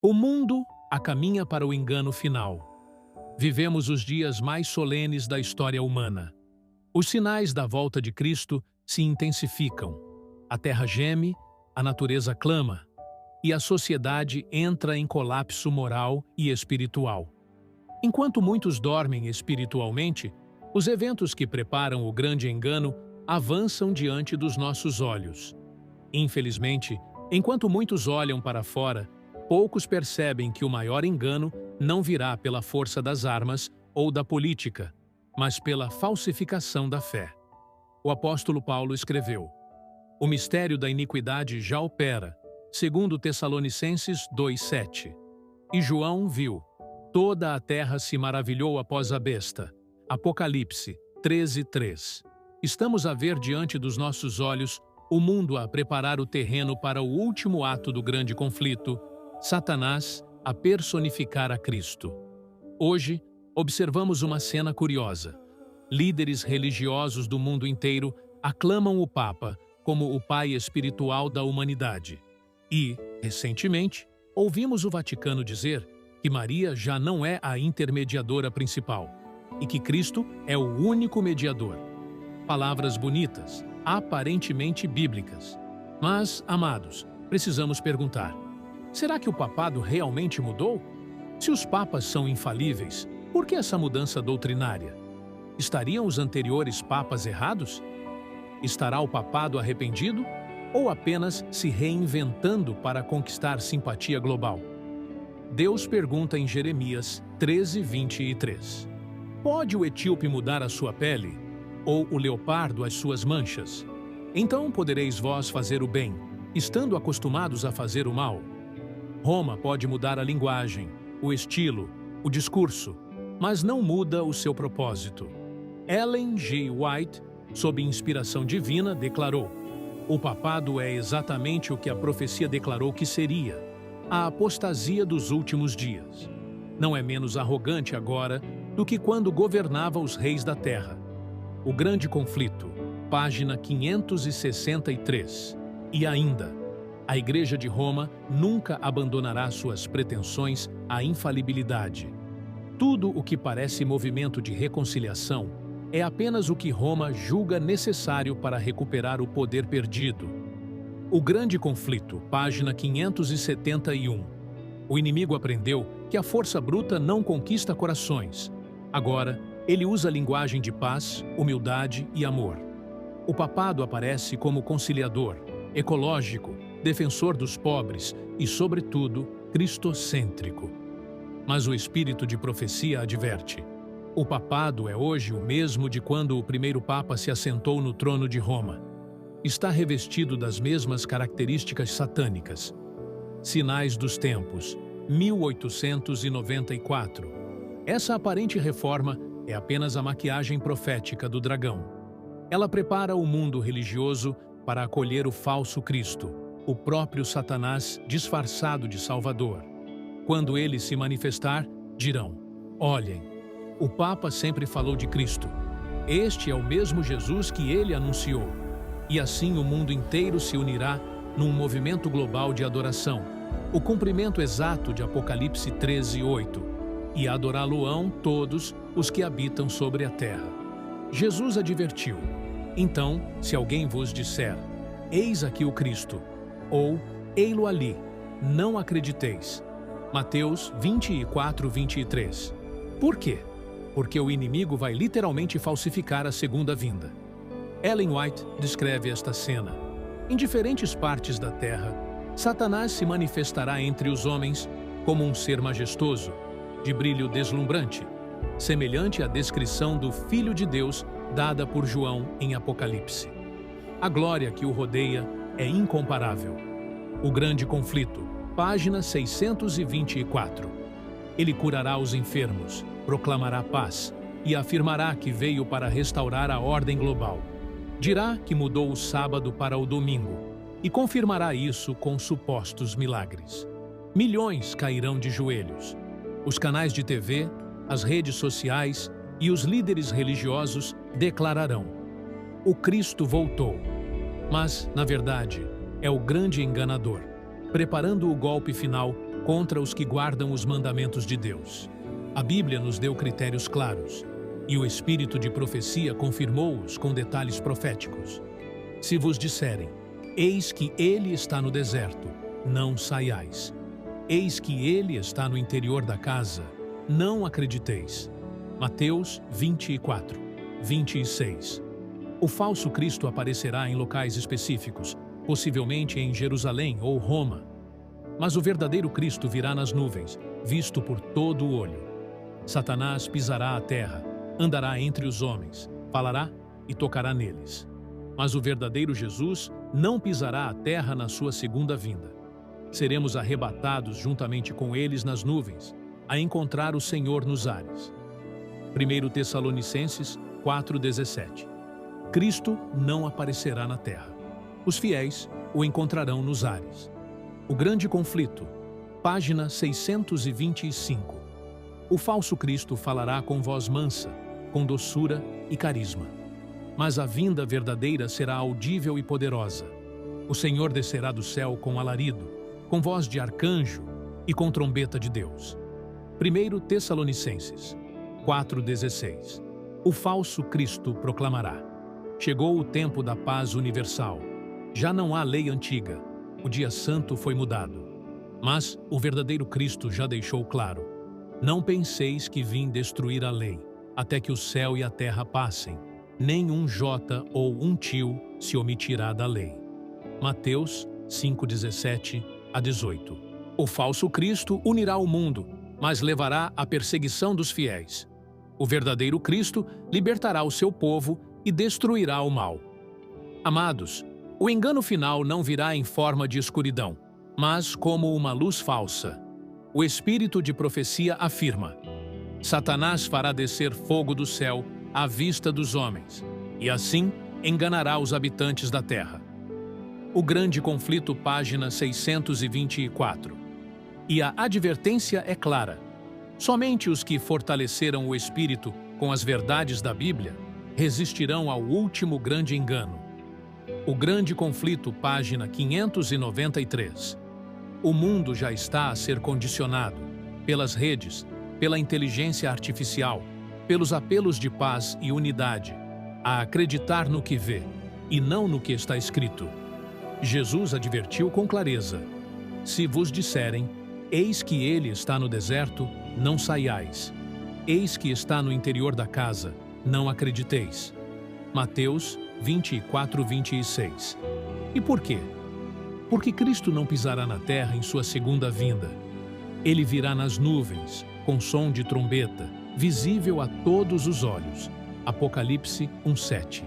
O mundo caminha para o engano final. Vivemos os dias mais solenes da história humana. Os sinais da volta de Cristo se intensificam. A terra geme, a natureza clama, e a sociedade entra em colapso moral e espiritual. Enquanto muitos dormem espiritualmente, os eventos que preparam o grande engano avançam diante dos nossos olhos. Infelizmente, enquanto muitos olham para fora, poucos percebem que o maior engano não virá pela força das armas ou da política, mas pela falsificação da fé. O apóstolo Paulo escreveu: "O mistério da iniquidade já opera", segundo Tessalonicenses 2:7. E João viu: "Toda a terra se maravilhou após a besta", Apocalipse 13:3. Estamos a ver diante dos nossos olhos o mundo a preparar o terreno para o último ato do grande conflito, Satanás a personificar a Cristo. Hoje, observamos uma cena curiosa. Líderes religiosos do mundo inteiro aclamam o Papa como o pai espiritual da humanidade. E, recentemente, ouvimos o Vaticano dizer que Maria já não é a intermediadora principal e que Cristo é o único mediador. Palavras bonitas, aparentemente bíblicas. Mas, amados, precisamos perguntar: será que o papado realmente mudou? Se os papas são infalíveis, por que essa mudança doutrinária? Estariam os anteriores papas errados? Estará o papado arrependido ou apenas se reinventando para conquistar simpatia global? Deus pergunta em Jeremias 13:23. Pode o etíope mudar a sua pele? Ou o leopardo as suas manchas? Então podereis vós fazer o bem, estando acostumados a fazer o mal. Roma pode mudar a linguagem, o estilo, o discurso, mas não muda o seu propósito. Ellen G. White, sob inspiração divina, declarou: "O papado é exatamente o que a profecia declarou que seria, a apostasia dos últimos dias. Não é menos arrogante agora do que quando governava os reis da terra." O Grande Conflito, página 563. E ainda, a Igreja de Roma nunca abandonará suas pretensões à infalibilidade. Tudo o que parece movimento de reconciliação é apenas o que Roma julga necessário para recuperar o poder perdido. O Grande Conflito, página 571. O inimigo aprendeu que a força bruta não conquista corações. Agora, ele usa linguagem de paz, humildade e amor. O papado aparece como conciliador, ecológico, defensor dos pobres e, sobretudo, cristocêntrico. Mas o espírito de profecia adverte: o papado é hoje o mesmo de quando o primeiro papa se assentou no trono de Roma. Está revestido das mesmas características satânicas. Sinais dos Tempos, 1894. Essa aparente reforma é apenas a maquiagem profética do dragão. Ela prepara o mundo religioso para acolher o falso Cristo, o próprio Satanás disfarçado de Salvador. Quando ele se manifestar, dirão: "Olhem, o Papa sempre falou de Cristo. Este é o mesmo Jesus que ele anunciou." E assim o mundo inteiro se unirá num movimento global de adoração, o cumprimento exato de Apocalipse 13:8. "E adorá-lo-ão todos os que habitam sobre a terra." Jesus advertiu: "Então, se alguém vos disser: 'Eis aqui o Cristo,' ou 'Ei-lo ali,' não acrediteis." Mateus 24:23. Por quê? Porque o inimigo vai literalmente falsificar a segunda vinda. Ellen White descreve esta cena. Em diferentes partes da terra, Satanás se manifestará entre os homens como um ser majestoso, de brilho deslumbrante, semelhante à descrição do Filho de Deus dada por João em Apocalipse. A glória que o rodeia é incomparável. O Grande Conflito, página 624. Ele curará os enfermos, proclamará paz e afirmará que veio para restaurar a ordem global. Dirá que mudou o sábado para o domingo e confirmará isso com supostos milagres. Milhões cairão de joelhos. Os canais de TV, as redes sociais e os líderes religiosos declararão: "O Cristo voltou." Mas, na verdade, é o grande enganador, preparando o golpe final contra os que guardam os mandamentos de Deus. A Bíblia nos deu critérios claros, e o espírito de profecia confirmou-os com detalhes proféticos. Se vos disserem, eis que ele está no deserto, não saiais. Eis que ele está no interior da casa, não acrediteis. Mateus 24, 26. O falso Cristo aparecerá em locais específicos, possivelmente em Jerusalém ou Roma. Mas o verdadeiro Cristo virá nas nuvens, visto por todo o olho. Satanás pisará a terra, andará entre os homens, falará e tocará neles. Mas o verdadeiro Jesus não pisará a terra na sua segunda vinda. Seremos arrebatados juntamente com eles nas nuvens, a encontrar o Senhor nos ares. 1 Tessalonicenses 4,17. Cristo não aparecerá na terra. Os fiéis o encontrarão nos ares. O grande conflito, página 625. O falso Cristo falará com voz mansa, com doçura e carisma. Mas a vinda verdadeira será audível e poderosa. O Senhor descerá do céu com alarido, com voz de arcanjo e com trombeta de Deus. 1 Tessalonicenses 4,16. O falso Cristo proclamará: chegou o tempo da paz universal. Já não há lei antiga. O dia santo foi mudado. Mas o verdadeiro Cristo já deixou claro: não penseis que vim destruir a lei, até que o céu e a terra passem. Nem um jota ou um tio se omitirá da lei. Mateus 5:17 a 18. O falso Cristo unirá o mundo, mas levará à perseguição dos fiéis. O verdadeiro Cristo libertará o seu povo e destruirá o mal. Amados, o engano final não virá em forma de escuridão, mas como uma luz falsa. O espírito de profecia afirma: Satanás fará descer fogo do céu à vista dos homens, e assim enganará os habitantes da terra. O grande conflito, página 624. E a advertência é clara: somente os que fortaleceram o espírito com as verdades da Bíblia resistirão ao último grande engano. O grande conflito, página 593. O mundo já está a ser condicionado pelas redes, pela inteligência artificial, pelos apelos de paz e unidade, a acreditar no que vê e não no que está escrito. Jesus advertiu com clareza: se vos disserem, eis que ele está no deserto, não saiais. Eis que está no interior da casa, não acrediteis. Mateus 24:26. E por quê? Porque Cristo não pisará na terra em sua segunda vinda. Ele virá nas nuvens, com som de trombeta, visível a todos os olhos. Apocalipse 1:7.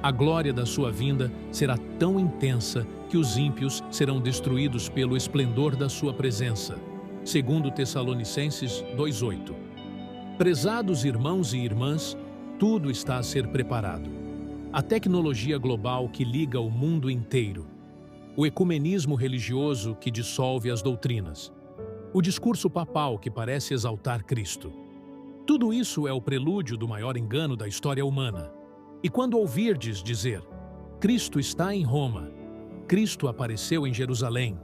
A glória da sua vinda será tão intensa que os ímpios serão destruídos pelo esplendor da sua presença. 2 Tessalonicenses 2:8. Prezados irmãos e irmãs, tudo está a ser preparado. A tecnologia global que liga o mundo inteiro. O ecumenismo religioso que dissolve as doutrinas. O discurso papal que parece exaltar Cristo. Tudo isso é o prelúdio do maior engano da história humana. E quando ouvirdes dizer: Cristo está em Roma, Cristo apareceu em Jerusalém,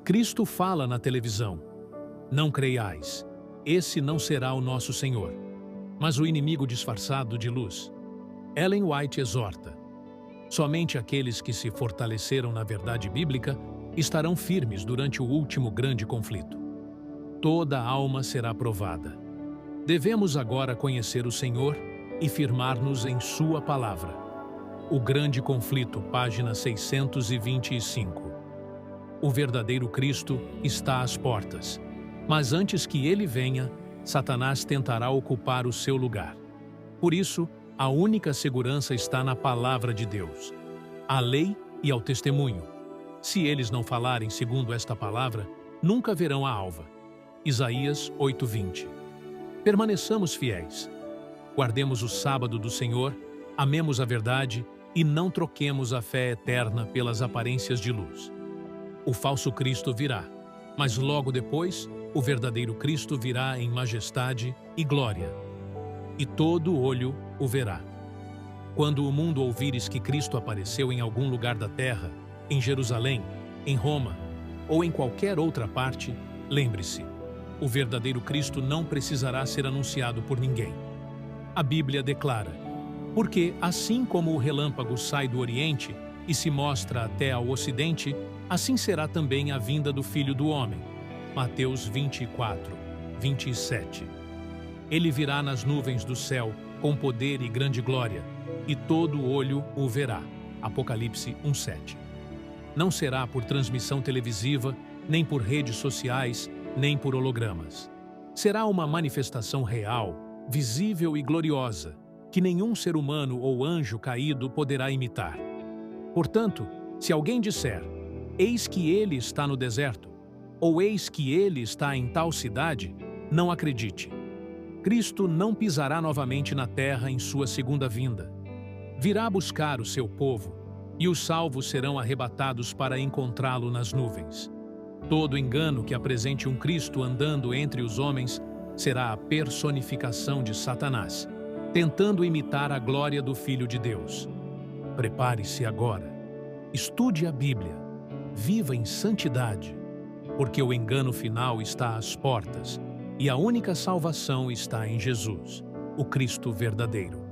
Cristo fala na televisão, não creiais, esse não será o nosso Senhor, mas o inimigo disfarçado de luz. Ellen White exorta: somente aqueles que se fortaleceram na verdade bíblica estarão firmes durante o último grande conflito. Toda alma será provada. Devemos agora conhecer o Senhor e firmar-nos em sua palavra. O grande conflito, página 625. O verdadeiro Cristo está às portas, mas antes que ele venha, Satanás tentará ocupar o seu lugar. Por isso, a única segurança está na palavra de Deus, à lei e ao testemunho. Se eles não falarem segundo esta palavra, nunca verão a alva. Isaías 8:20. Permaneçamos fiéis. Guardemos o sábado do Senhor, amemos a verdade e não troquemos a fé eterna pelas aparências de luz. O falso Cristo virá, mas logo depois, o verdadeiro Cristo virá em majestade e glória, e todo olho o verá. Quando o mundo ouvires que Cristo apareceu em algum lugar da terra, em Jerusalém, em Roma ou em qualquer outra parte, Lembre-se, o verdadeiro Cristo não precisará ser anunciado por ninguém. A Bíblia declara: porque assim como o relâmpago sai do Oriente e se mostra até ao Ocidente, assim será também a vinda do Filho do Homem. Mateus 24, 27. Ele virá nas nuvens do céu, com poder e grande glória, e todo olho o verá. Apocalipse 1:7. Não será por transmissão televisiva, nem por redes sociais, nem por hologramas. Será uma manifestação real, visível e gloriosa, que nenhum ser humano ou anjo caído poderá imitar. Portanto, se alguém disser: eis que ele está no deserto, ou eis que ele está em tal cidade, não acredite. Cristo não pisará novamente na terra em sua segunda vinda. Virá buscar o seu povo, e os salvos serão arrebatados para encontrá-lo nas nuvens. Todo engano que apresente um Cristo andando entre os homens será a personificação de Satanás, tentando imitar a glória do Filho de Deus. Prepare-se agora. Estude a Bíblia. Viva em santidade, porque o engano final está às portas e a única salvação está em Jesus, o Cristo verdadeiro.